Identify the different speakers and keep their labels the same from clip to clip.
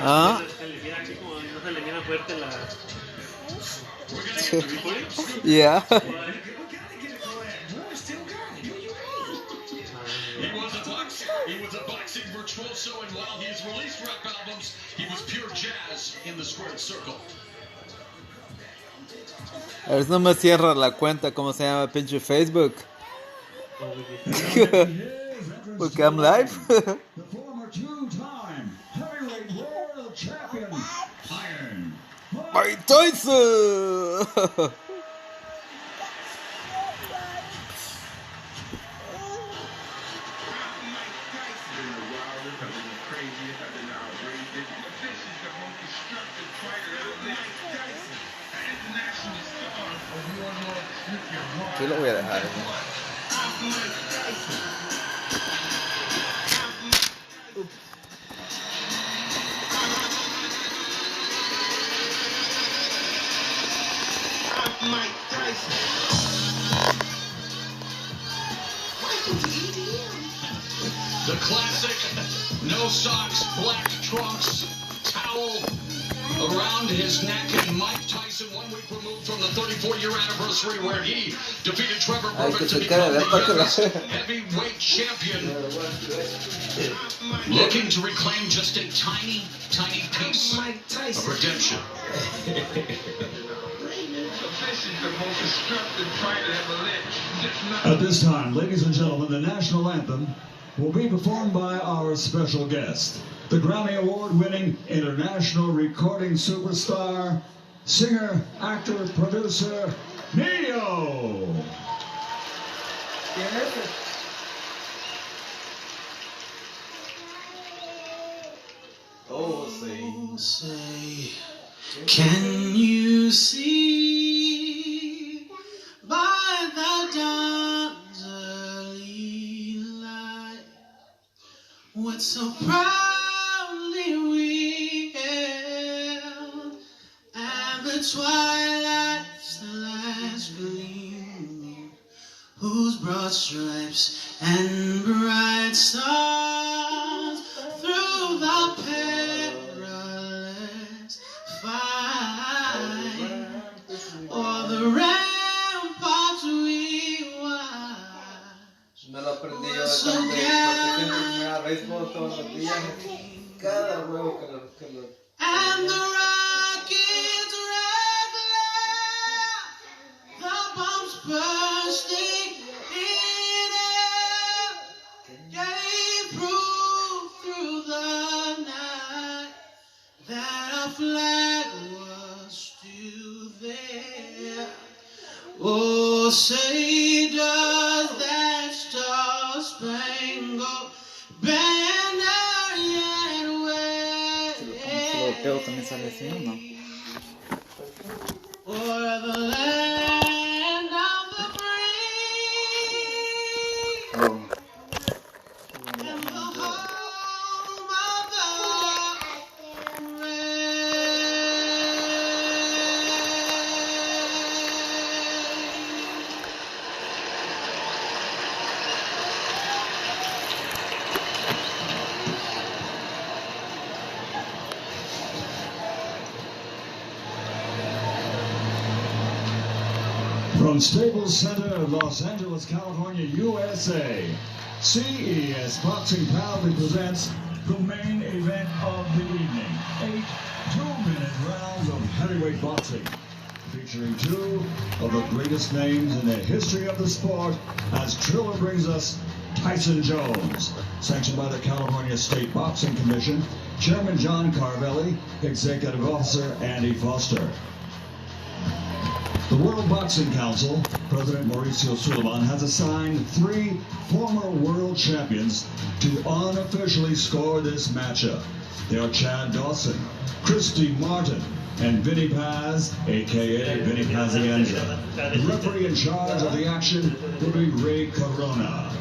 Speaker 1: Ah. Yeah.
Speaker 2: He was a boxing virtuoso, and while he's released rap albums, he was pure jazz in the squared circle.
Speaker 1: A ver si no me cierra la cuenta, ¿cómo se llama pinche Facebook? Porque I'm live.
Speaker 3: The former two-time heavyweight world champion, Iron
Speaker 1: Mike Tyson. Aquí lo voy a dejar.
Speaker 2: Mike Tyson. The classic no socks, black trunks, towel around his neck, and Mike Tyson 1 week removed from the 34-year anniversary where he defeated Trevor Burbick to become the youngest heavyweight champion, looking to reclaim just a tiny, tiny piece of redemption.
Speaker 3: At this time, ladies and gentlemen, the national anthem will be performed by our special guest, the Grammy Award-winning international recording superstar, singer, actor, producer, Neo.
Speaker 1: Oh,
Speaker 2: Say, can you see by the dawn's early light what so proudly we hailed, and the twilight's last gleam, whose broad stripes and bright stars through the perilous fight o'er the ramparts we watch.
Speaker 1: Me lo aprendí yo de tanto, porque siempre me da béisbol todos los días. Cada juego que lo
Speaker 2: And the rockets regular, the bombs bursting in air, gave proof through the night that our flag was still there. Oh, say does that star-spangled banner yet wave
Speaker 1: también sale así, ¿o no?
Speaker 2: o'er the land of the free
Speaker 1: Oh.
Speaker 2: and the home of the
Speaker 3: From Staples Center of Los Angeles, California, USA, CES Boxing proudly presents the main event of the evening. 8 two-minute rounds of heavyweight boxing, featuring two of the greatest names in the history of the sport, as Triller brings us Tyson Jones, sanctioned by the California State Boxing Commission, Chairman John Carvelli, Executive Officer Andy Foster. The World Boxing Council, President Mauricio Suleiman, has assigned 3 former world champions to unofficially score this matchup. They are Chad Dawson, Christy Martin, and Vinny Paz, a.k.a. Vinny Pazienza. The referee in charge of the action will be Ray Corona.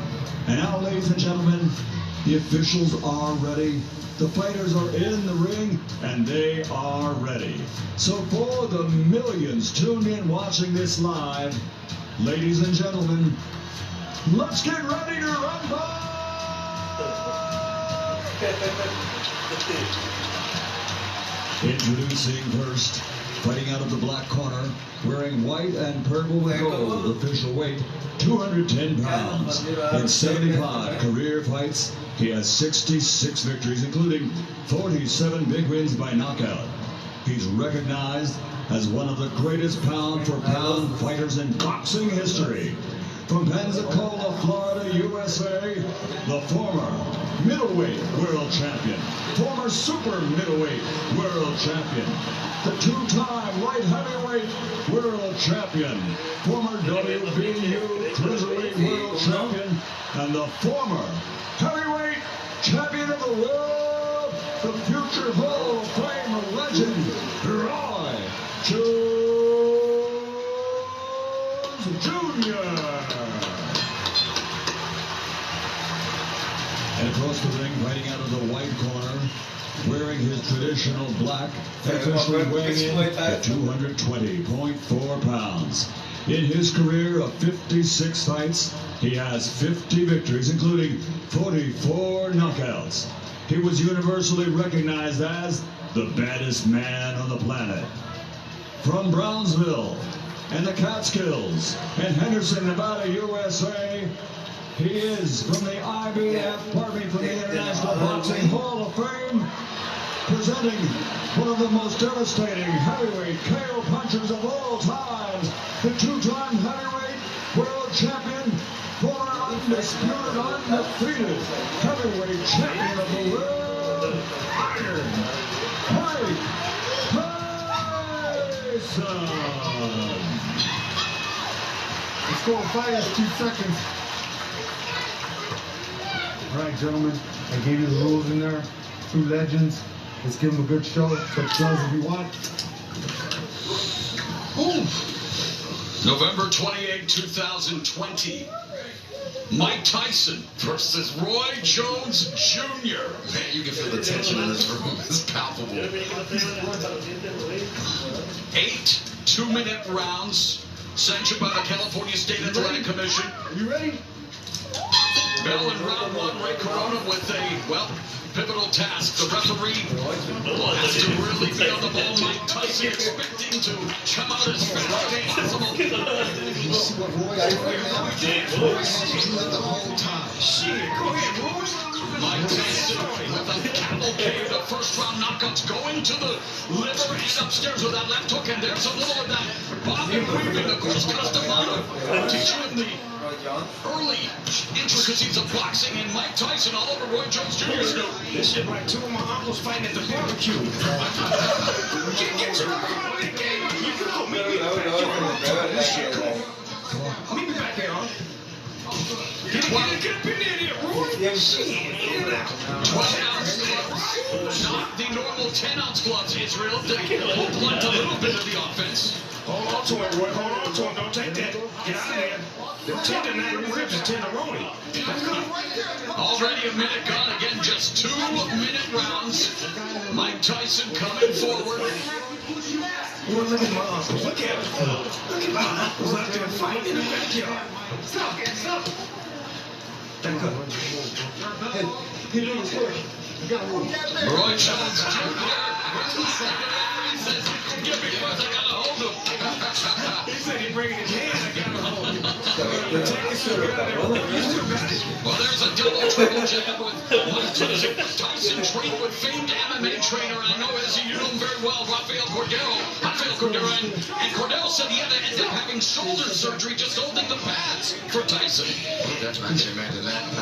Speaker 3: And now, ladies and gentlemen, the officials are ready. The fighters are in the ring, and they are ready. So for the millions tuned in watching this live, ladies and gentlemen, let's get ready to rumble! Introducing first, fighting out of the black corner, wearing white and purple with gold, official weight 210 pounds. In 75 career fights, he has 66 victories, including 47 big wins by knockout. He's recognized as one of the greatest pound-for-pound fighters in boxing history. From Pensacola, Florida, USA, the former middleweight world champion, former super middleweight world champion, the two-time light heavyweight world champion, former WBU cruiserweight world champion, and the former heavyweight champion of the world, the future Hall of Fame legend, Roy Jones Jr. And across the ring, fighting out of the white corner, wearing his traditional black, officially weighing in at 220.4 pounds. In his career of 56 fights, he has 50 victories, including 44 knockouts. He was universally recognized as the baddest man on the planet. From Brownsville and the Catskills and Henderson, Nevada, USA, he is from the IBF, from the International Boxing Hall of Fame, presenting one of the most devastating heavyweight KO punchers of all time, the two-time heavyweight world champion, former undisputed, undefeated heavyweight champion of the world, Iron Mike Tyson.
Speaker 4: Let's go and fight us 2 seconds. All right, gentlemen, I gave you the rules in there. 2 legends. Let's give them a good show. Touch gloves if you want.
Speaker 2: Ooh. November 28, 2020. Mike Tyson versus Roy Jones Jr.
Speaker 5: Man, you can feel the tension in this room. It's palpable.
Speaker 2: 8 2-minute rounds sanctioned by the California State Athletic Commission.
Speaker 4: You ready?
Speaker 2: Bell in round 1, Ray Corona with a, pivotal task. The referee has to really be on the ball. Mike Tyson expecting to come out as fast as possible.
Speaker 5: You see what Roy did right now? Roy had the whole time.
Speaker 2: Shit, go ahead, Roy. Mike Tyson with a cavalcade of first-round knockouts going to the liver and upstairs with that left hook, and there's a little of that bobbing, weaving, of course, Castamano teaching him the early intricacies of boxing, and Mike Tyson all over Roy Jones Jr.
Speaker 6: This shit like 2 of my uncles fighting at the barbecue. Get your out of the game. You can go meet me back there. This shit cool. Meet me back there, huh? Get up in there, Roy. Shit, get it out.
Speaker 2: 12-ounce gloves, not the normal 10-ounce gloves, Israel. They will blunt a little bit of the offense.
Speaker 6: Hold on to it, Roy. Hold on to it. Don't take that. Get out of there. The tendon ribs is tenderoni.
Speaker 2: Already a minute gone. Again, just 2-minute rounds. Mike Tyson coming forward.
Speaker 6: Well, look at my uncles. Look at them. Look at my uncles out there fighting in the backyard. Stop. Back up.
Speaker 2: Roy Jones Jr. He says, give me first, I got a hold of him.
Speaker 6: He said he's bringing his hand. I got a hold of him.
Speaker 2: Well, there's a double triple jab with Mike Tyson. Tyson trained with famed MMA trainer, and I know, as you know him very well, Rafael Cordero. And Cordero said he had to end up having shoulder surgery just holding the pads for Tyson.
Speaker 5: That's not to imagine that.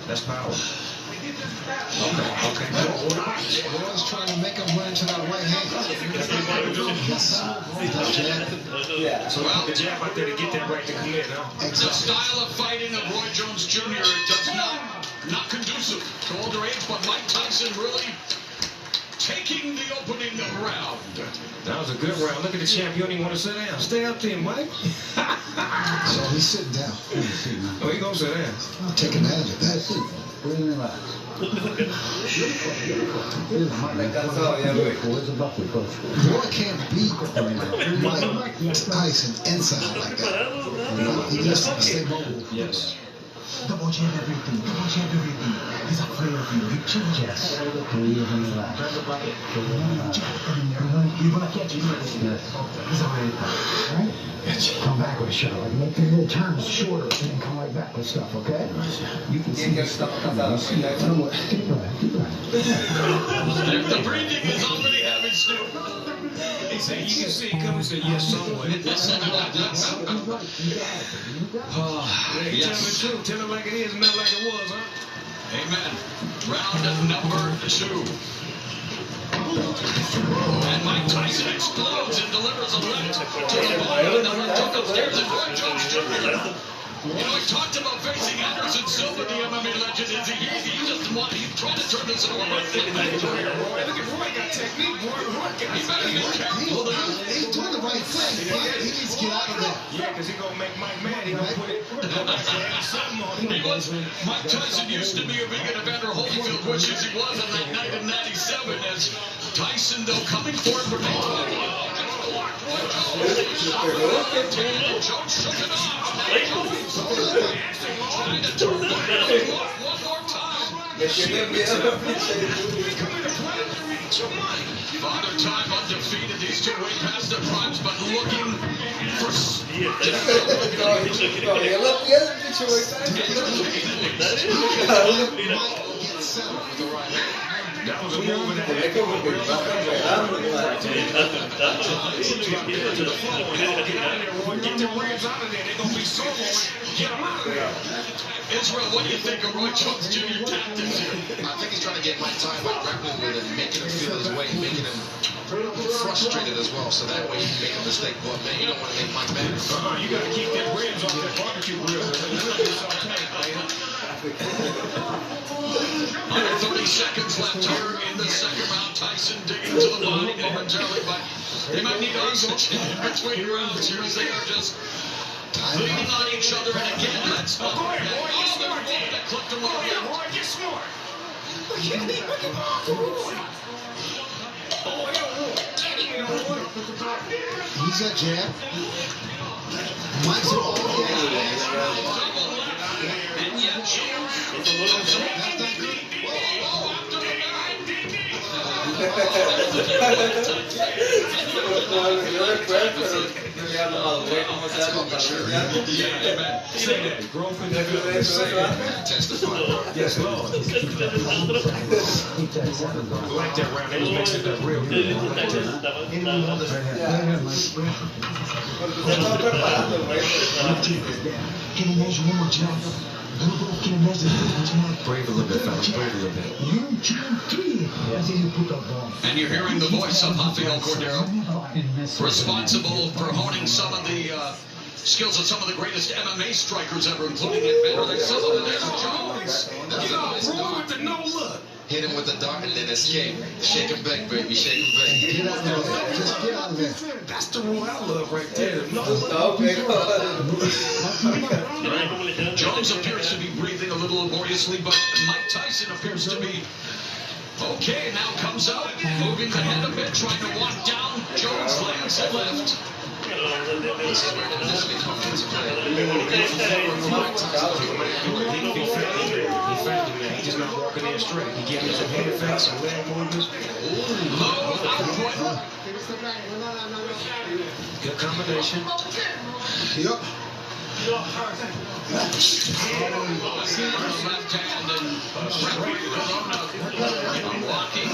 Speaker 6: That's power. Okay.
Speaker 5: Roy's trying to make him run into that right hand.
Speaker 6: So put the jab out there to get that right to come in, huh?
Speaker 2: The style of fighting of Roy Jones Jr. does not conducive to older age, but Mike Tyson really taking the opening round.
Speaker 6: That was a good round. Look at the champ. You don't even want to sit down. Stay up there, Mike.
Speaker 5: So he's sitting down.
Speaker 6: Oh, he gonna sit down.
Speaker 5: Taking advantage of that. Roy can't beat Mike Tyson inside like that. He just stay mobile.
Speaker 6: Yes.
Speaker 7: Double check everything. Double check everything. He's afraid of you. He changes. You're gonna catch him. Yes. He's afraid. Right? Come back with a shot. Like make the little turns shorter and then come right back with stuff, okay? You can see the stuff coming. You see it. Keep going. Keep going.
Speaker 2: The breathing is already heavy, Stu.
Speaker 6: He said, you can see it coming. He said, yes, somewhere.
Speaker 2: Yes.
Speaker 6: Tell it like it is, not like it was, huh?
Speaker 2: Amen. Round number 2. And Mike Tyson explodes and delivers a left to the body, and the left hook upstairs, and Roy Jones Jr. You know, he talked about facing Anderson Silva, the MMA legend. He just wanted, he tried to turn this into a wrestling match.
Speaker 6: Look at Roy got technique, boy. Roy got
Speaker 2: He better be careful there.
Speaker 5: He's doing the right thing. He needs to get out of there.
Speaker 6: Yeah, because he's going to make Mike mad. He's going to put it, go back and add something on him.
Speaker 2: Mike Tyson used to be a big Evander Holyfield, which is he was on that night in '97. As Tyson, though, coming forward for Jones shook it off. Trying to turn the one more time. Father Time undefeated. These two way past their primes, but looking for
Speaker 6: That was a move in the head. Get the ribs out of there. They're going to be so on. Get them out of there.
Speaker 2: Israel, what do you think of Roy Jones Jr. tactics here?
Speaker 8: I think he's trying to get Mike Tyson by grappling with him, making him feel his weight, making him frustrated as well, so that way he can make a mistake. But man, you don't want to make Mike mad.
Speaker 6: You got to keep that ribs off that barbecue grill.
Speaker 2: 130 seconds left here in the second round. Tyson digging to the body momentarily, but they might need oxygen in between rounds here as they are just leaning on each other. And again, that's
Speaker 6: Go ahead, Roy. Get smart.
Speaker 2: that clipped him over.
Speaker 6: Yeah, Roy, get smart. Look at him off the Roy. Oh, get him, Roy.
Speaker 5: He's a jab. Mike's all the way.
Speaker 2: And yet,
Speaker 5: That's not good.
Speaker 6: Say that. Growth and development.
Speaker 8: Testify.
Speaker 6: Yes, Lord. I like that round. They was mixing it up real good. I like that.
Speaker 7: Can you measure one more time? Can you measure one more time?
Speaker 8: Brave a little bit, fellas. Brave a little bit.
Speaker 7: 1, 2, 3. That's easy to put up on.
Speaker 2: And you're hearing the voice of Rafael Cordero, responsible for honing some of the skills of some of the greatest MMA strikers ever, including Evander Silva and Jones.
Speaker 6: Roy with the no look.
Speaker 8: Hit him with the dart and then escape. Shake him back, baby. Shake him back.
Speaker 5: Get out of there. Just get out of there.
Speaker 6: That's the Roy I love right there. No
Speaker 2: Jones appears to be breathing a little laboriously, but Mike Tyson appears to be okay. Now comes out, moving the head a bit, trying to walk down. Jones lands a left.
Speaker 8: This is where the initially comes into play.
Speaker 6: He found him, man. He's just not walking in straight. He gave him some head fakes, some leg movements.
Speaker 2: Low output.
Speaker 6: Good combination.
Speaker 5: Yep.
Speaker 2: Left hand and walking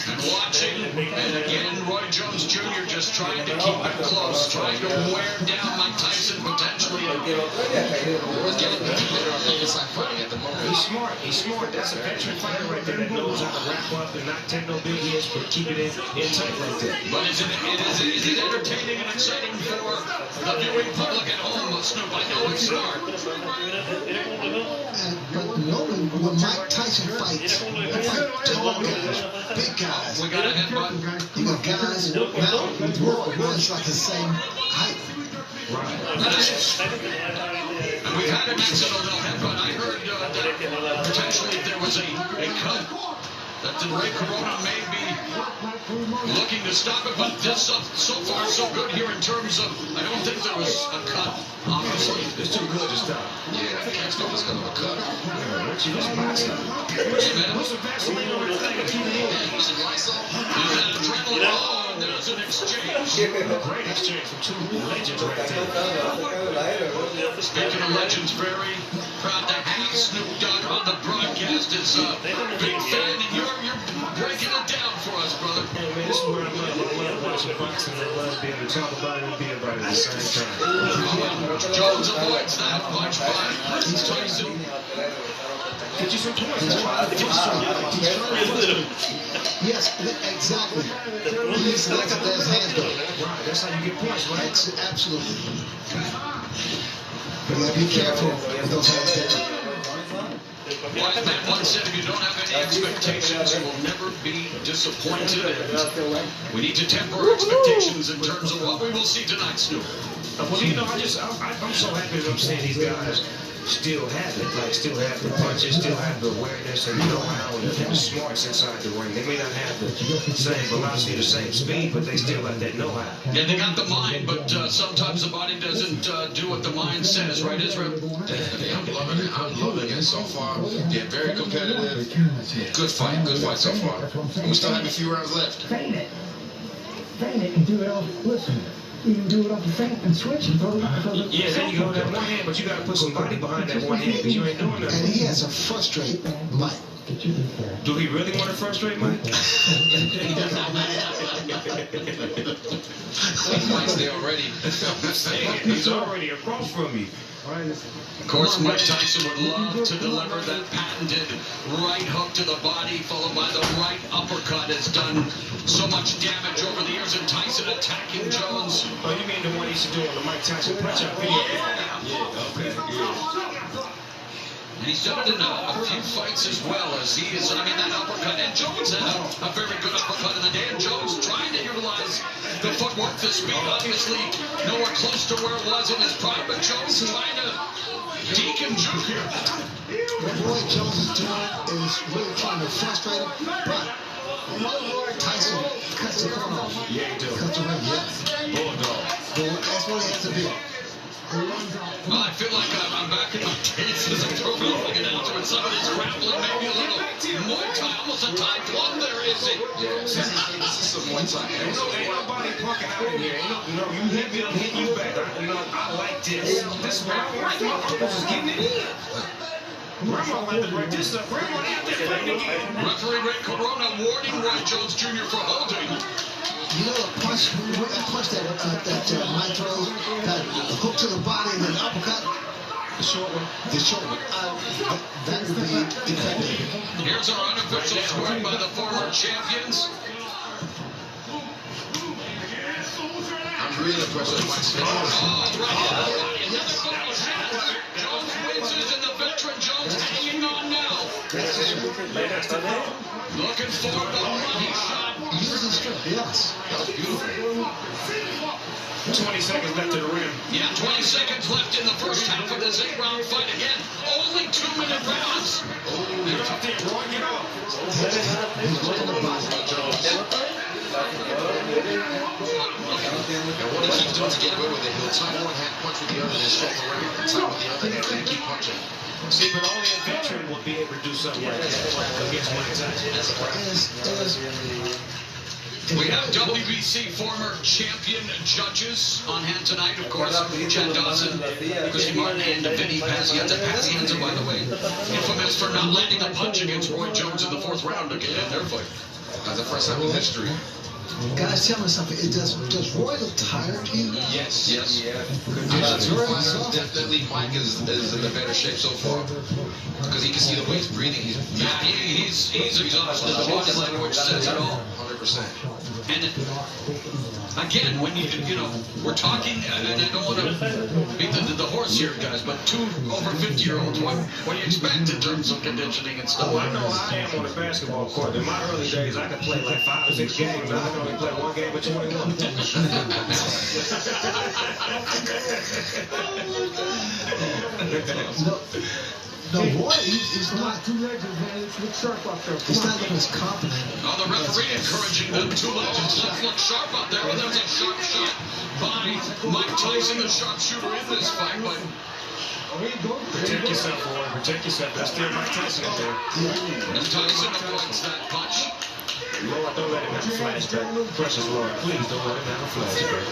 Speaker 2: and watching. And again, Roy Jones Jr. just trying to keep it close, trying to wear down Mike Tyson potentially.
Speaker 8: Roy's getting better on the inside fighting at the moment.
Speaker 6: He's smart. He's smart. That's a veteran fighter right there that knows how to wrap up and not take no big hits, but keep it in tight like that.
Speaker 2: But is it entertaining and exciting for the viewing public at home, Snoop? I know it's smart.
Speaker 5: But normally when Mike Tyson fights, he fights tall guys, big guys.
Speaker 2: We got a headbutt.
Speaker 5: You got guys now Roy's like the same height.
Speaker 2: And we've had an accidental headbutt. I heard that potentially if there was a cut, that Ray Corona may be looking to stop it, but this so far so good here in terms of, I don't think there was a cut, obviously.
Speaker 6: It's too good to stop.
Speaker 8: Yeah, I can't stop this kind of a cut.
Speaker 6: Richie, this boxing. What's the Vaseline on that thing and keep it moving?
Speaker 8: Using Lysol.
Speaker 2: There's that adrenaline. Oh, and there's an exchange.
Speaker 6: Great exchange from two legends right there.
Speaker 2: Speaking of legends, very proud to have Snoop Dogg on the broadcast. Is a big fan, and you're breaking it down for us, brother.
Speaker 6: Hey, man, this is what I love. I love watching boxing. I love being able to talk about it and be about it at the same time.
Speaker 2: Jones avoids that punch by Tyson.
Speaker 6: Get you some points.
Speaker 7: Yes, exactly. He's not got his hands go.
Speaker 6: Right, that's how you get points, right?
Speaker 7: Absolutely. But you gotta be careful with those hands down.
Speaker 2: Wise man once said, if you don't have any expectations, you will never be disappointed. And we need to temper our expectations in terms of what we will see tonight, Snoop.
Speaker 6: Well, you know, I'm so happy that I'm seeing these guys still have it, like still have the punches, still have the awareness and know-how and the smarts inside the ring. They may not have the same velocity, the same speed, but they still have that know-how.
Speaker 2: Yeah, they got the mind, but sometimes the body doesn't do what the mind says, right, Israel?
Speaker 8: Definitely, I'm loving it. I'm loving it so far. Yeah, very competitive. Good fight so far. And we still have a few rounds left.
Speaker 7: Feint it. Feint it and do it off. Listen. You can do it off the feint and switch and throw it up.
Speaker 6: Yeah, then you go with that one hand, but you got to put some body behind that one hand because you ain't doing nothing.
Speaker 7: And he has to frustrate Mike.
Speaker 6: Do he really want to frustrate Mike?
Speaker 8: Mike's there already.
Speaker 6: He's already across from you.
Speaker 2: Of course, Mike Tyson would love to deliver that patented right hook to the body, followed by the right uppercut. Has done so much damage over the years, and Tyson attacking Jones.
Speaker 6: Oh, you mean the one he used to do on the Mike Tyson punch-out video?
Speaker 2: Yeah, okay, yeah. And he's done it in a few fights as well, as he is, I mean, that uppercut. And Jones had a very good uppercut in the day, and Jones trying to utilize the footwork, the speed, obviously nowhere close to where it was in his prime, but Jones trying to deacon juke here.
Speaker 7: What Roy Jones is doing is really trying to frustrate him, but Tyson cuts the corner off.
Speaker 6: Yeah, he does.
Speaker 7: Cuts the ring, yes.
Speaker 6: Bulldog.
Speaker 7: That's what he has to do.
Speaker 2: Well, I feel like I'm back in my days as a pro wrestling announcer with some of this grappling, maybe a little Muay Thai, almost a Thai plum there, is it?
Speaker 8: Yeah, this is some Muay Thai.
Speaker 6: Ain't nobody punking out in here. You hit me, I'm hitting you back. I like this. This is what I like. My uncle's just getting it in. Grandma wanted to break this up. Grandma out there fighting again.
Speaker 2: Referee Ray Corona warning Roy Jones Jr. for holding.
Speaker 7: You know, a punch that Mike throws, that hook to the body and then the uppercut, the short one, that would be effective.
Speaker 2: Here's our unofficial scoring by the former champions.
Speaker 8: I'm really impressed with Mike's finish.
Speaker 2: Oh, right in the body, another double shot. Jones wins it, and the veteran Jones hanging on now. Looking for the money shot.
Speaker 7: Using strength, yes.
Speaker 8: That was beautiful.
Speaker 6: 20 seconds left to the rim.
Speaker 2: Yeah, 20 seconds left in the first half of this 8-round fight. Again, only 2-minute rounds.
Speaker 6: Get off there, Roy. Get off.
Speaker 8: And what he keeps doing to get away with it, he'll time one hand, punch with the other, then swap around and time with the other hand, and keep punching.
Speaker 6: See, but only a veteran will be able to do something like that against Mike Tyson.
Speaker 8: That's a fact.
Speaker 2: We have WBC former champion judges on hand tonight, of course. Chad Dawson, Christy Martin, and Vinny Pazienza. Pazienza, by the way, infamous for not landing a punch against Roy Jones in the 4th round in their fight.
Speaker 8: That's the first time in history.
Speaker 7: Guys, tell me something. Does Roy look tired to you?
Speaker 8: Yes.
Speaker 7: Conditions-wise,
Speaker 8: definitely Mike is in the better shape so far. Because he can see the way he's breathing. He's exhausted. The body language says it all. 100%.
Speaker 2: And again, when you we're talking, and I don't want to beat the horse here, guys, but 2 over 50-year-olds, what do you expect in terms of conditioning and stuff?
Speaker 6: Oh, I know I am on the basketball court. In my early days, I could play like 5 or 6 games. I can only play 1 game of 21.
Speaker 7: No, Roy, he's not.
Speaker 6: Two legends, man. Let's look sharp out there.
Speaker 7: He's not looking as confident.
Speaker 2: Oh, the referee encouraging the two legends. Let's look sharp out there. Well, there's a sharp shot by Mike Tyson, the sharpshooter in this fight. But
Speaker 6: protect yourself, boy. Protect yourself. There's still Mike Tyson up there.
Speaker 2: and Tyson avoids that punch.
Speaker 6: Lord, don't let him have a flashback. Precious Lord, please don't let him have a flashback.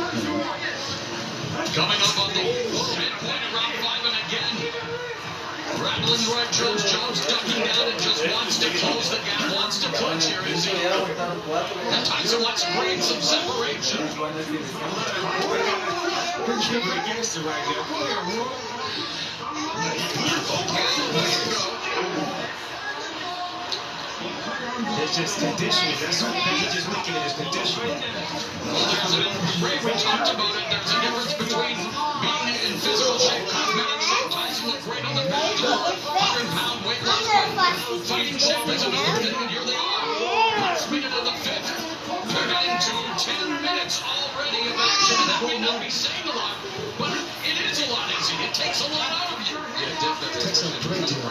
Speaker 2: Coming up on the midpoint of round 5, and again, rattling Roy Jones. Jones ducking down and just wants to close the gap, wants to clinch here, is he? And Tyson wants to bring some separation.
Speaker 6: Gangster right there. Go ahead, Roy. It's just conditioning. That's all. He's just looking at his conditioning.
Speaker 2: We talked about it. There's a difference between being in physical shape, cosmetic shape. Tyson looked great on the bench. 100-pound weight loss. Fighting shape is another thing, and here they are. Last minute of the 5th. They're getting to 10 minutes already of action, and that may not be saying a lot, but it is a lot, Izzy. It takes a lot out of you.
Speaker 8: Yeah, definitely.
Speaker 7: Takes a great deal.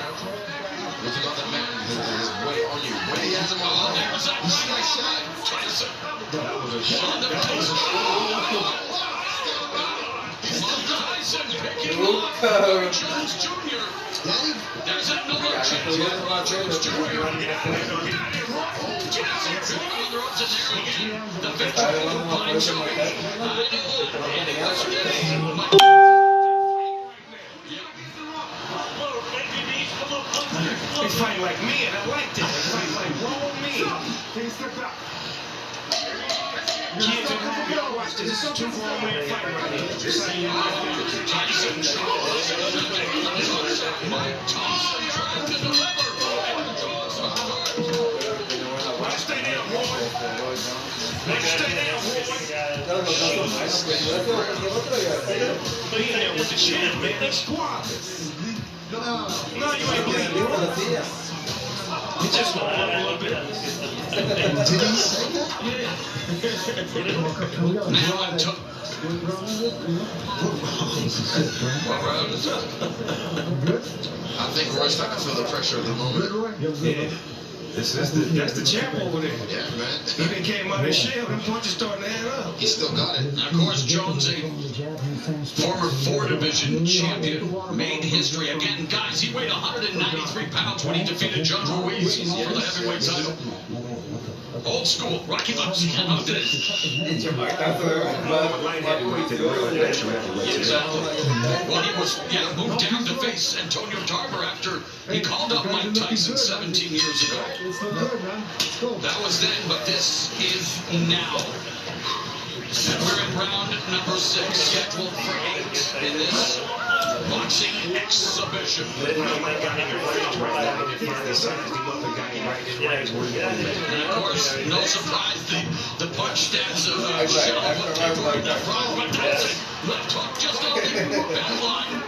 Speaker 8: If you got the man, his weight on you. When he has him on,
Speaker 2: There's that nice shot. Tyson. On the Tyson. Tyson picking off Roy Jones Jr. There's that no look change. Roy Jones Jr. The victory by Jones.
Speaker 6: They fight like men. I like that. They fight like grown men. Kids at home, y'all watch this. This is two grown men fighting right here. Just like you know.
Speaker 2: Tyson Mike Tyson trying to deliver.
Speaker 6: Stay down, boy. Stay down, boy. Be in there with the champ, man. That's squad. No, you ain't bleeding. He just went out a little bit.
Speaker 7: Did he say that?
Speaker 2: Now I'm
Speaker 8: I think Roy's starting to feel the pressure of the moment.
Speaker 6: Yeah. That's the champ over there.
Speaker 8: Yeah, man.
Speaker 6: He done came out of his shell and punches starting to add up.
Speaker 8: He still got it.
Speaker 2: Of course, Jones, a former 4-division champion, made history again. Guys, he weighed 193 pounds when he defeated John Ruiz for the heavyweight title. Old school, Rocky Mountain did it. Exactly. Well, he was moved down to face Antonio Tarver after he called up Mike Tyson 17 years ago. That was then, but this is now. And we're in round number 6, scheduled for 8 in this boxing exhibition.
Speaker 6: Mike got him in range right now. He finally sized him up and got him right in range where he wanted him.
Speaker 2: And of course, no surprise, the punch stats of Shelf with Taper in the front, but Tyson left hook just off the back line.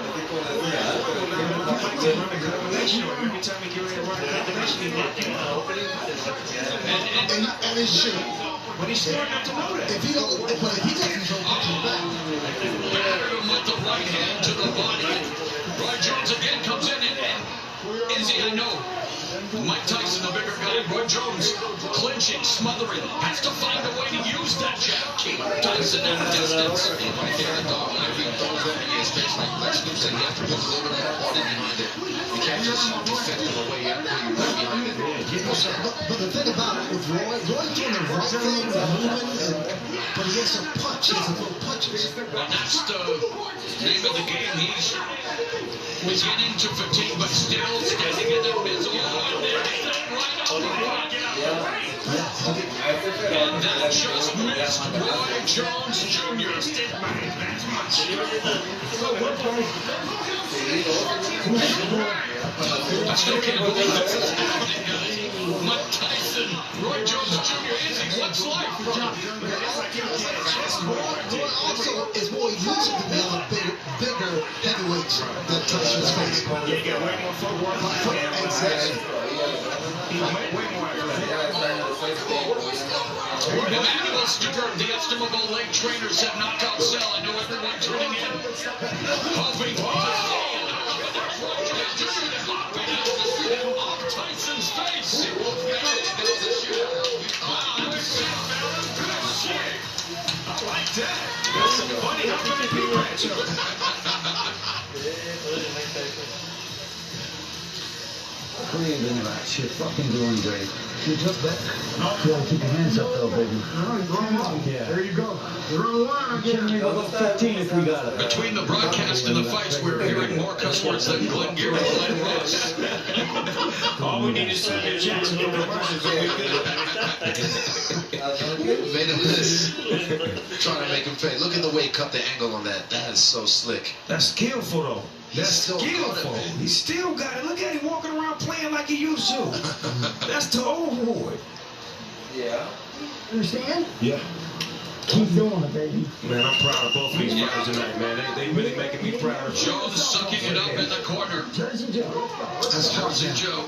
Speaker 6: Every time he get ready to run a combination, he locked him up.
Speaker 7: And it should.
Speaker 6: But he's smart not to know that.
Speaker 7: If he doesn't throw punches back.
Speaker 2: Battered him with the right hand to the body. Roy Jones again comes in and Izzy, I know. Mike Tyson, the bigger guy, Roy Jones, clinching, smothering, has to find a way to use that jab. Keep Tyson at a distance.
Speaker 8: Right there, the dog, whenever he throws that in his face, like Snoop said, you have to put a little bit more body behind it. You can't just defend it away. You have to put your weight behind it.
Speaker 7: But the thing about it with Roy's doing the right things and moving, but he has some punch. He has some little punches.
Speaker 2: Well, that's the name of the game. He's beginning to fatigue, but still standing in the middle. And that just missed Roy Jones Jr. I still can't believe that's happening, guys. Mike Tyson, Roy Jones Jr. Izzy, what's life?
Speaker 7: Roy also is more elusive than the other bigger heavyweights that Tyson is facing.
Speaker 6: Yeah, he got way more footwork.
Speaker 7: Exactly.
Speaker 6: He's way more athletic.
Speaker 2: Emmanuel Stewart, the estimable late trainer, said knockout cell. I know everyone tuning in, hoping for this. Off Tyson's face. I like that. That's some funny. How many people at you?
Speaker 7: What are you doing about shit? Fucking doing great. You took that. You gotta keep your hands up though, baby.
Speaker 4: Yeah. There you go. The wrong one.
Speaker 7: Shouldn't make about 15 if we got it.
Speaker 2: Between the broadcast and the fights, we're hearing more cuss words than Glenn Geary and Glenn Ross.
Speaker 6: All we need is Samuel Jackson in commercials.
Speaker 8: Made him this. Trying to make him pay. Look at the way he cut the angle on that. That is so slick.
Speaker 6: That's skillful, though. That's
Speaker 8: still got it,
Speaker 6: skillful.
Speaker 8: man.
Speaker 6: He still got it. Look at him walking around playing like he used to. That's to overboard.
Speaker 1: Yeah.
Speaker 7: Understand?
Speaker 6: Yeah.
Speaker 7: Keep doing it, baby.
Speaker 6: Man, I'm proud of both of these fighters tonight, man. They really making me proud.
Speaker 2: Jones sucking it up in the corner.
Speaker 7: Jersey Joe.
Speaker 2: That's Jersey Joe.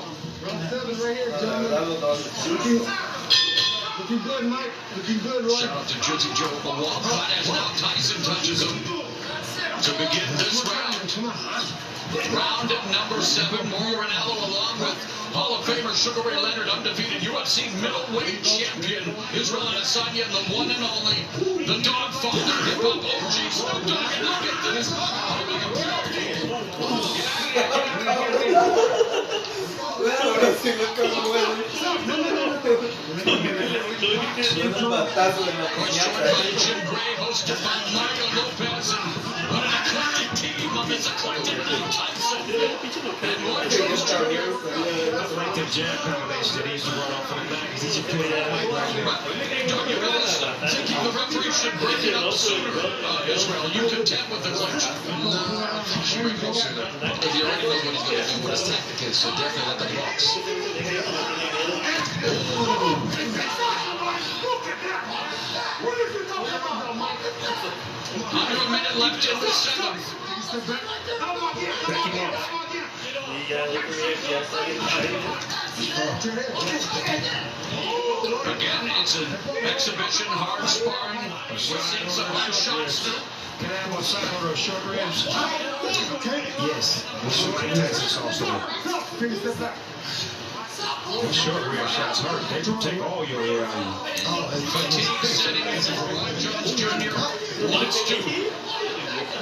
Speaker 4: Looking good, Mike. Looking good, Roy.
Speaker 2: Shout out to Jersey Joe. The wall cut as now Tyson touches him to begin this round. Round number 7. Mauro Ranallo along with Hall of Famer Sugar Ray Leonard, undefeated UFC middleweight champion Israel Adesanya, and the one and only, the Dogfather, hip-hop OG Snoop Dogg. And look at this. Jim Gray, hosted by Mario Lopez, and what an eclectic team on this eclectic Mike Tyson. And Roy Jones Jr.
Speaker 6: I like that jab combination that he used to run off in the 90s. He should play that like right now.
Speaker 2: Thinking the referee should break it up sooner. Israel, you content with the clinch?
Speaker 8: No, I think he should bring it sooner. Because he already knows what he's going to do, what his tactic is. So definitely let the box.
Speaker 2: Under a minute left in the 7th. Again, it's an exhibition, hard sparring. We're seeing some hot shots now.
Speaker 6: Can I have one side order of short ribs?
Speaker 4: Okay.
Speaker 6: Yes. Mike Tyson sauce on it.
Speaker 4: Take a step back.
Speaker 6: Those short rib shots hurt. They will take all your air out of you.
Speaker 2: Fatigue setting in for Roy Jones Jr. wants to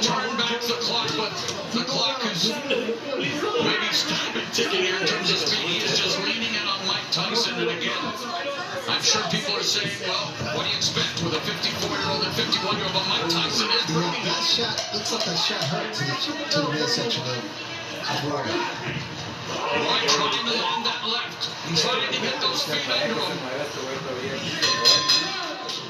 Speaker 2: turn back the clock, but the clock is maybe started ticking here in terms of speed. He is just leaning in on Mike Tyson, and again, I'm sure people are saying, well, what do you expect with a 54-year-old and 51-year-old? But Mike Tyson is pretty
Speaker 5: That shot looks like that shot hurt to the midsection of Roy.
Speaker 2: Roy trying along that left, trying to get those feet under him.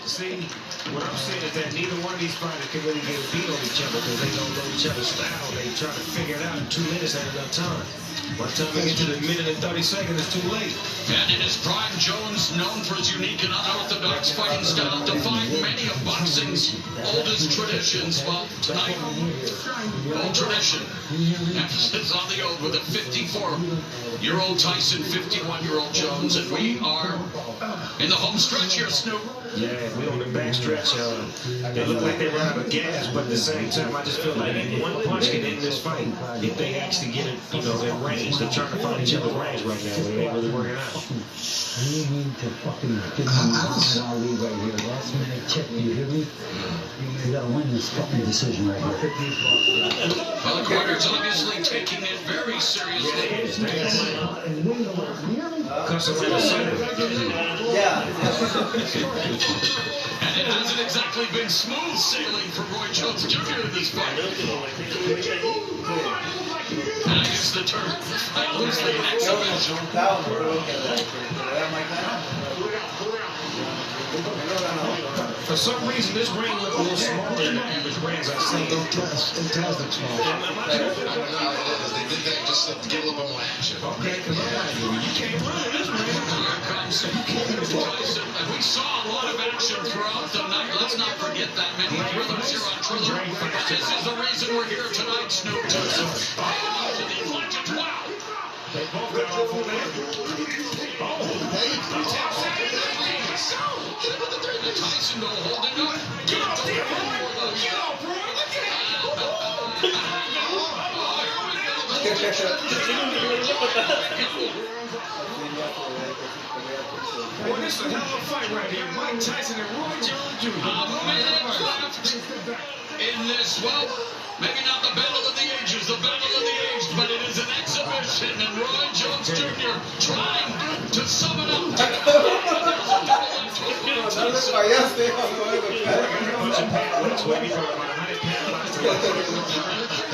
Speaker 6: See, what I'm saying is that neither one of these fighters can really get a beat on each other because they don't know each other's style. They try to figure it out in 2 minutes ain't enough time. By the time we get to the minute and 30 seconds, it's too late.
Speaker 2: And in his prime, Jones, known for his unique and unorthodox fighting style, defying many of boxing's oldest traditions. Well, tonight, old tradition. Emphasis on the old with a 54-year-old Tyson, 51-year-old Jones, and we are in the home stretch here, Snoop.
Speaker 6: Yeah, we on the back stretch. They look like they run out of gas, but at the same time, I just feel like one punch can end this fight if they actually get it, in range. They're trying to find each other's range right now, but it ain't really working out.
Speaker 7: You need to fucking get Muhammad Ali right here. Last minute check, do you hear me? You gotta win this fucking decision right here.
Speaker 2: Well, the quarter's obviously taking it very seriously.
Speaker 6: Cussing like a center.
Speaker 1: Yeah.
Speaker 2: And it hasn't exactly been smooth sailing for Roy Jones Jr. in this fight. And I use the term loosely an exhibition.
Speaker 6: For some reason, this ring looks a little smaller than the average rings I've seen.
Speaker 5: It does look small.
Speaker 8: They did that just to get a little bit more action.
Speaker 6: Okay, because you can't run this ring.
Speaker 2: Here comes Tyson. And we saw a lot of action throughout the night. Let's not forget that many thrillers here on Triller. This is the reason we're here tonight, Snoop. Wow.
Speaker 6: They both got off on that.
Speaker 2: Tyson though holding up. Get off there, bro. Get off, bro. Look at it.
Speaker 6: Well, this is a hell of a fight right here. Mike Tyson and Roy Jones Jr.
Speaker 2: A minute left in this, well, maybe not the battle of the ages, the battle of the aged, but it is an exhibition, and Roy Jones Jr. trying to sum it up.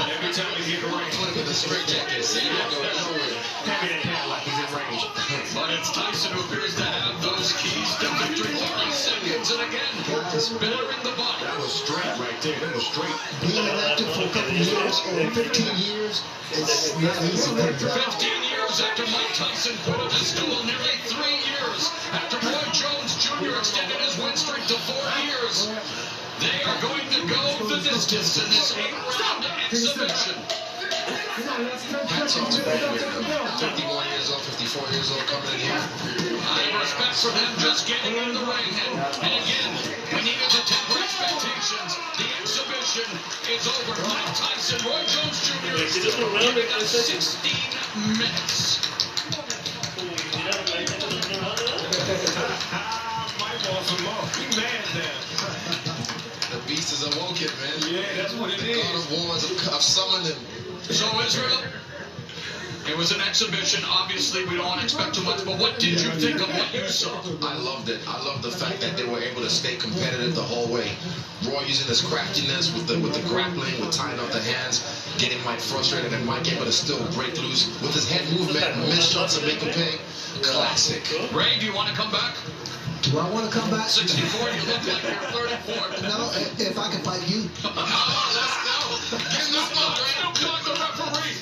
Speaker 6: Every time he get range,
Speaker 8: Put him in the straight jacket. See, you go nowhere.
Speaker 6: hand me that pad like he's in range.
Speaker 2: But it's Tyson who appears to have those keys to victory. 30 seconds, and again, sparing the body.
Speaker 6: That was straight right there. That was straight.
Speaker 7: Being inactive for a couple of years or 15 years, it's not easy.
Speaker 2: 15 years after Mike Tyson put on his stool, nearly 3 years after Roy Jones Jr. extended his win streak to 4 years. They are going to go the distance in this 8-round exhibition.
Speaker 8: Hats off to them. 51 years old, 54 years old coming in here.
Speaker 2: I have respect for them just getting in the ring. And again, we needed to temper expectations. The exhibition is over. Mike Tyson, Roy Jones Jr. giving us 16 minutes.
Speaker 6: Mike wants some more. He mad there.
Speaker 8: The beast is awoken, man.
Speaker 6: Yeah, that's what it
Speaker 8: The God
Speaker 6: is.
Speaker 8: of wars have summoned him.
Speaker 2: So Israel, it was an exhibition. Obviously, we don't want to expect too much, but what did you think of what you saw?
Speaker 8: I loved it. I loved the fact that they were able to stay competitive the whole way. Roy using his craftiness with the grappling, with tying up the hands, getting Mike frustrated, and Mike able to still break loose with his head movement, miss shots and make him pay. Classic.
Speaker 2: Ray, do you want to come back?
Speaker 7: Do I want to come back?
Speaker 2: 64, you look like you're 34.
Speaker 7: No, if I can fight you.
Speaker 2: Let's go. Snoop Dogg, the referee.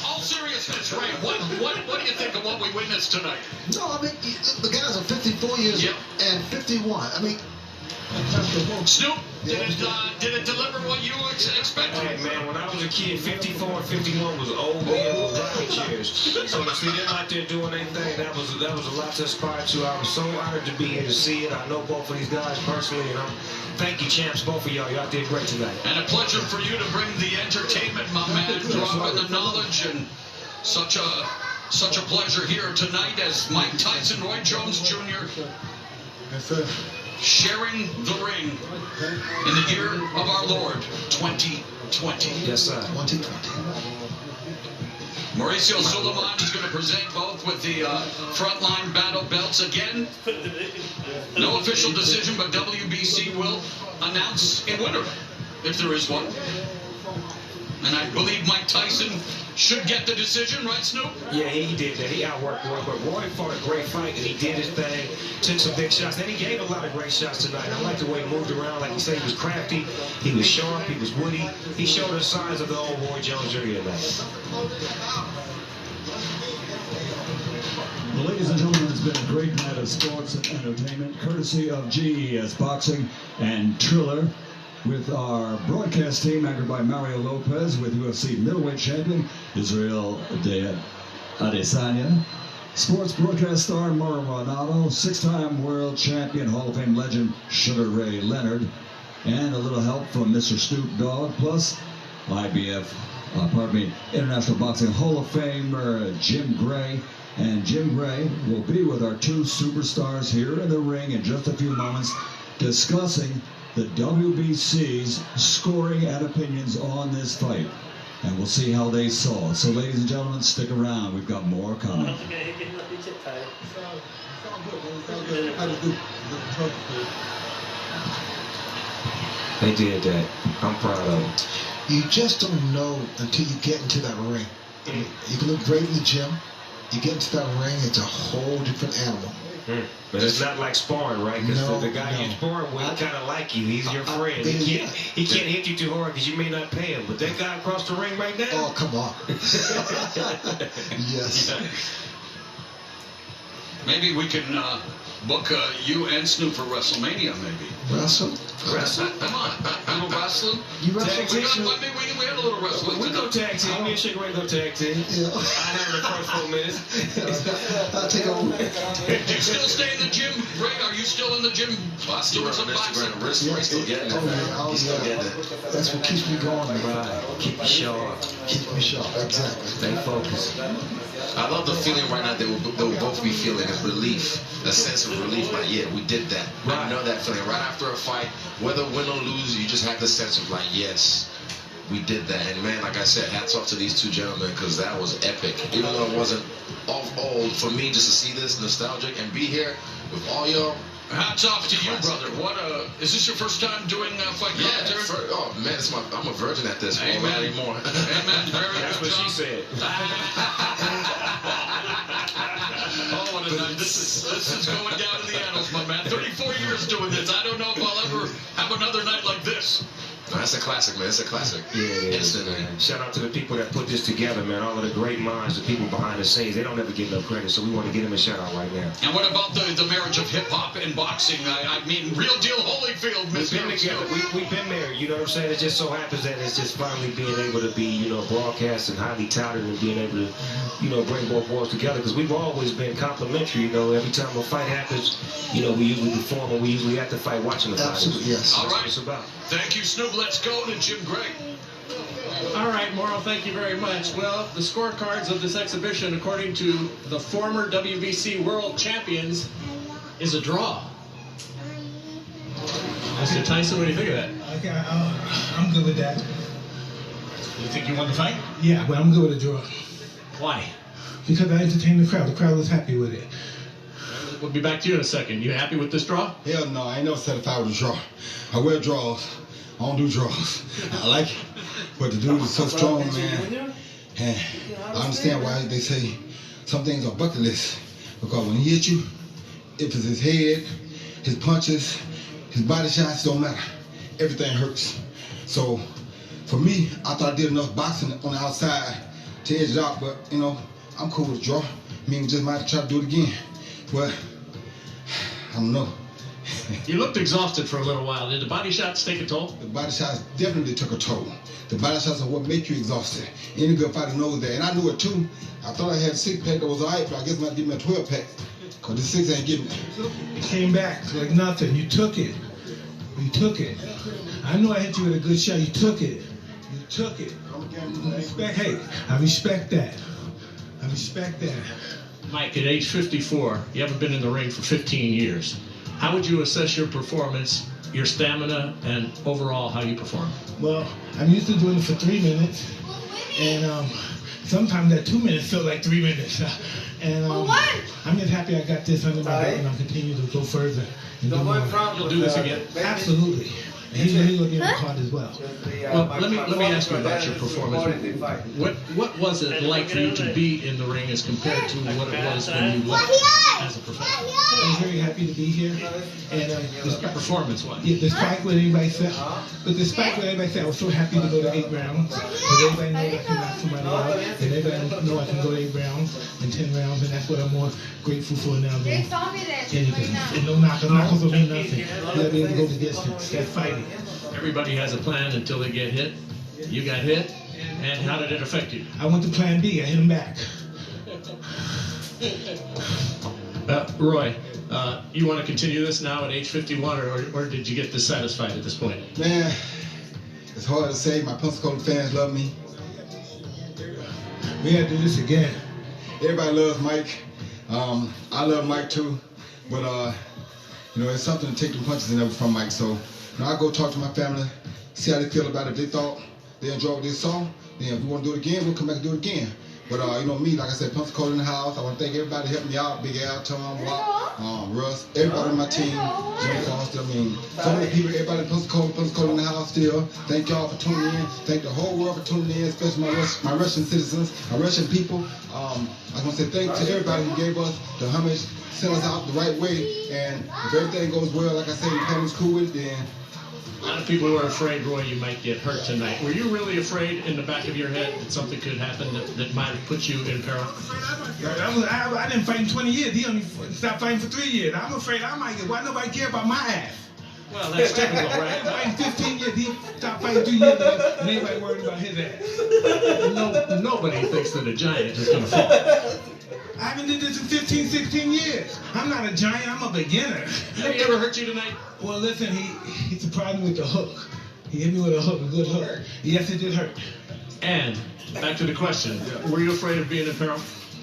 Speaker 2: All seriousness, Ray, what do you think of what we witnessed tonight?
Speaker 7: No, I mean, the guys are 54 years
Speaker 2: Yep.
Speaker 7: and 51. I mean,
Speaker 2: Snoop, did it deliver what you expected?
Speaker 6: Hey, man, when I was a kid, 54 and 51 was old men with rocking chairs. So to see them out there doing their thing, that was a lot to aspire to. I was so honored to be here to see it. I know both of these guys personally, and thank you, champs, both of y'all. Y'all did great tonight.
Speaker 2: And a pleasure for you to bring the entertainment, my man, dropping the knowledge, and such a pleasure here tonight as Mike Tyson, Roy Jones Jr.
Speaker 4: Yes, sir.
Speaker 2: sharing the ring in the year of our Lord, 2020.
Speaker 6: Yes, sir.
Speaker 7: 2020.
Speaker 2: Mauricio Suleiman is going to present both with the frontline battle belts again. No official decision, but WBC will announce a winner, if there is one. And I believe Mike Tyson should get the decision, right, Snoop?
Speaker 6: Yeah, he did that. He outworked Roy, but Roy fought a great fight, and he did his thing, took some big shots, and he gave a lot of great shots tonight. I like the way he moved around. Like you said, he was crafty, he was sharp, he was woody. He showed the signs of the old Roy Jones Jr. tonight.
Speaker 3: Well, ladies and gentlemen, it's been a great night of sports and entertainment, courtesy of GES Boxing and Triller, with our broadcast team anchored by Mario Lopez, with UFC middleweight champion Israel Adesanya, sports broadcast star Mauro Ronaldo, 6-time world champion Hall of Fame legend Sugar Ray Leonard, and a little help from Mr. Snoop Dogg, plus International Boxing Hall of Famer Jim Gray. And Jim Gray will be with our two superstars here in the ring in just a few moments, discussing the WBC's scoring and opinions on this fight. And we'll see how they saw it. So, ladies and gentlemen, stick around. We've got more coming.
Speaker 6: They did that. I'm proud of them.
Speaker 7: You just don't know until you get into that ring. You can look great in the gym. You get into that ring, it's a whole different animal.
Speaker 6: But it's not like sparring, right? Because the guy you're sparring with kind of like you. He's your friend. He can't hit you too hard because you may not pay him. But that guy across the ring right now?
Speaker 7: Oh, come on. Yes.
Speaker 2: Maybe we can Book you and Snoop for WrestleMania, maybe.
Speaker 5: Wrestle?
Speaker 2: Wrestle? Come on. You know wrestling?
Speaker 5: You wrestle
Speaker 6: Tag
Speaker 5: too?
Speaker 6: team?
Speaker 2: We had a little wrestling.
Speaker 6: We go tag team. Me and Sugar Ray go tag team.
Speaker 5: Yeah.
Speaker 6: I have the first 4 minutes.
Speaker 5: I'll take over.
Speaker 2: Do you still stay in the gym, Ray? Are you still in the gym?
Speaker 8: I see her on Instagram. Ray's still getting it.
Speaker 5: Oh, yeah.
Speaker 8: He's still getting it.
Speaker 5: That's what keeps me going.
Speaker 6: Right. Keep you sharp.
Speaker 5: Keep me sharp. Exactly.
Speaker 6: Stay focused.
Speaker 8: I love the feeling right now they will both be feeling is relief, a sense of relief. Like, yeah, we did that.
Speaker 6: Right.
Speaker 8: I know that feeling. Right after a fight, whether win or lose, you just have the sense of like, yes, we did that. And man, like I said, hats off to these two gentlemen because that was epic. Even though it wasn't old for me just to see this nostalgic and be here with all y'all.
Speaker 2: Hats off to you, brother. What is this your first time doing fight commentary?
Speaker 8: Oh man, I'm a virgin at this.
Speaker 2: Amen.
Speaker 8: Anymore.
Speaker 2: Amen. Very
Speaker 6: That's
Speaker 2: good
Speaker 6: what
Speaker 2: job.
Speaker 6: she said.
Speaker 2: Oh, what a night. This is going down in the annals, my man. 34 years doing this. I don't know if I'll ever have another night like this.
Speaker 8: No, that's a classic, man. It's a classic.
Speaker 6: Yeah.
Speaker 8: Instant, man.
Speaker 6: Shout out to the people that put this together, man. All of the great minds, the people behind the scenes. They don't ever get enough credit, so we want to give them a shout out right now.
Speaker 2: And what about the marriage of hip hop and boxing? I mean, real deal Holyfield,
Speaker 6: We've
Speaker 2: Mr.
Speaker 6: been together. We've been married. You know what I'm saying? It just so happens that it's just finally being able to be, broadcast and highly touted and being able to, bring both worlds together. Because we've always been complimentary. Every time a fight happens, we usually perform and we usually at the fight watching the fight.
Speaker 5: Absolutely, yes.
Speaker 2: All right.
Speaker 6: That's what it's about.
Speaker 2: Thank you, Snoop. Let's go to Jim Gray.
Speaker 9: All right, Morrow, thank you very much. Well, the scorecards of this exhibition, according to the former WBC world champions, is a draw. Mr. Tyson, what do you think of that?
Speaker 10: Okay, I'm good with that.
Speaker 9: You think you won the fight?
Speaker 10: Yeah, but I'm good with a draw.
Speaker 9: Why?
Speaker 10: Because I entertained the crowd. The crowd was happy with it.
Speaker 9: We'll be back to you in a second. You happy with this draw?
Speaker 11: Hell no, I ain't never satisfied with a draw. I wear draws. I don't do draws. I like it. But the dude is so strong, man. And I understand why they say some things are bucket list. Because when he hit you, if it's his head, his punches, his body shots, don't matter. Everything hurts. So for me, I thought I did enough boxing on the outside to edge it out. But, I'm cool with a draw. I mean, we just might try to do it again. But I don't know.
Speaker 9: You looked exhausted for a little while. Did the body shots take a toll?
Speaker 11: The body shots definitely took a toll. The body shots are what make you exhausted. Any good fighter knows that. And I knew it too. I thought I had a 6-pack that was all right, but I guess I might give me a 12-pack. Because the 6 ain't getting it.
Speaker 10: It came back like nothing. You took it. You took it. I know I hit you with a good shot. You took it. You took it. I respect that. I respect that.
Speaker 9: Mike, at age 54, you haven't been in the ring for 15 years. How would you assess your performance, your stamina, and overall how you perform?
Speaker 10: Well, I'm used to doing it for 3 minutes. And sometimes that 2 minutes felt like 3 minutes. And I'm just happy I got this under my belt and I'm continuing to go further. And do more.
Speaker 9: You'll do this again?
Speaker 10: Absolutely. And he's going to get a card as well.
Speaker 9: Well, let me ask you about your performance. What was it like for you to be in the ring as compared to what it was when you left as a professional?
Speaker 10: I'm very happy to be here. And
Speaker 9: performance-wise?
Speaker 10: Yeah, despite what everybody said, I was so happy to go to 8 rounds. Because everybody knows I can knock somebody out. And everybody knows I can go to 8 rounds and 10 rounds. And that's what I'm more grateful for now than anything. And no knockers. Knockers will mean nothing. You'll be able to go the distance. That's fighting.
Speaker 9: Everybody has a plan until they get hit. You got hit, and how did it affect you?
Speaker 10: I went to plan B. I hit him back.
Speaker 9: Roy, you want to continue this now at age 51, or did you get dissatisfied at this point?
Speaker 11: Man, it's hard to say. My Pensacola fans love me.
Speaker 10: We gotta do this again.
Speaker 11: Everybody loves Mike. I love Mike too. But, it's something to take the punches and everything from Mike. So, I go talk to my family, see how they feel about it. If they thought they enjoyed what they saw, then if we want to do it again, we'll come back and do it again. But, me, like I said, Pensacola in the house. I want to thank everybody helping me out. Big Al, Tom, Russ, everybody on my team. Jimmy Foster, so many people, everybody in Pensacola in the house still. Thank y'all for tuning in. Thank the whole world for tuning in, especially my Russian citizens, my Russian people. I want to say thank to everybody who gave us the homage, sent us out the right way. And if everything goes well, like I said, the family's cool with it, then
Speaker 9: A lot of people were afraid, Roy, you might get hurt tonight. Were you really afraid in the back of your head that something could happen that might have put you in peril?
Speaker 10: I didn't fight in 20 years. He only stopped fighting for 3 years. I'm afraid I might get. Why nobody care about my ass?
Speaker 9: Well, that's typical, right?
Speaker 10: Fighting 15 years. He stopped fighting 3 years ago, and everybody worried about his ass.
Speaker 9: Nobody thinks that a giant is going to fall.
Speaker 10: I haven't did this in 15, 16 years. I'm not a giant. I'm a beginner.
Speaker 9: Have he ever hurt you tonight?
Speaker 10: Well, listen, he surprised me with the hook. He hit me with a hook, a good hook. Yes, it did hurt.
Speaker 9: And back to the question: were you afraid of being in peril?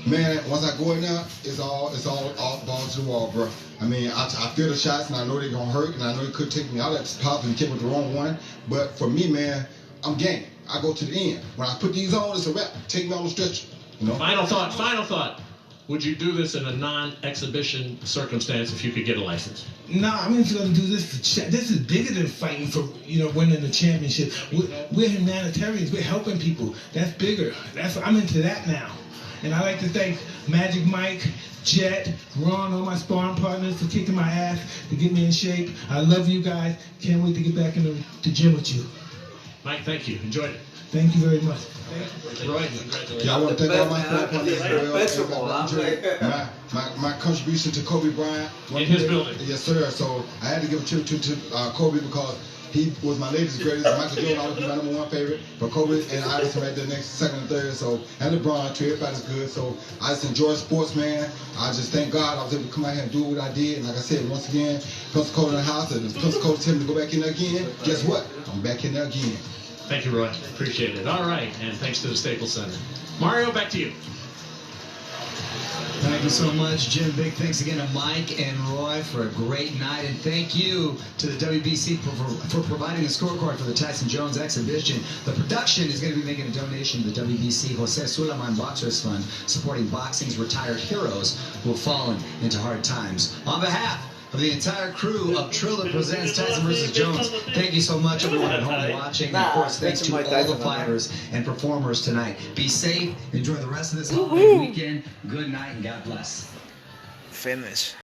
Speaker 11: Man, once I go in there, it's all balls to the wall, bro. I mean, I feel the shots, and I know they're gonna hurt, and I know it could take me out at the top and kick with the wrong one. But for me, man, I'm game. I go to the end. When I put these on, it's a wrap. Take me on the stretcher. You know.
Speaker 9: Final thought. Would you do this in a non-exhibition circumstance if you could get a license?
Speaker 10: No, I'm just going to do this for chat. This is bigger than fighting for, winning the championship. We're humanitarians. We're helping people. That's bigger. I'm into that now. And I like to thank Magic Mike, Jet, Ron, all my sparring partners for kicking my ass, to get me in shape. I love you guys. Can't wait to get back in the gym with you.
Speaker 9: Mike, thank you. Enjoyed it.
Speaker 10: Thank you very much.
Speaker 9: Roy, congratulations.
Speaker 11: Yeah, I want to thank all my my contribution to Kobe Bryant.
Speaker 9: In his building.
Speaker 11: Yes, sir. So I had to give a tribute to Kobe because he was my latest greatest. Michael Jordan always was my #1 favorite, but Kobe and Iverson right there next, second and third. So and LeBron too. Everybody's good. So I just enjoy sports, man. I just thank God I was able to come out here and do what I did. And like I said, once again, Pensacola in the house, and Pensacola tell me to go back in there again. Guess what? I'm back in there again.
Speaker 9: Thank you, Roy. Appreciate it. All right, and thanks to the Staples Center. Mario, back to you.
Speaker 12: Thank you so much, Jim. Big thanks again to Mike and Roy for a great night. And thank you to the WBC for providing the scorecard for the Tyson Jones exhibition. The production is going to be making a donation to the WBC Jose Sulaiman Boxers Fund, supporting boxing's retired heroes who have fallen into hard times. On behalf of the entire crew of Triller Presents Tyson vs. Jones, thank you so much, everyone at home watching. And of course, thanks to all the fighters and performers tonight. Be safe. Enjoy the rest of this holiday weekend. Good night and God bless.
Speaker 13: Finish.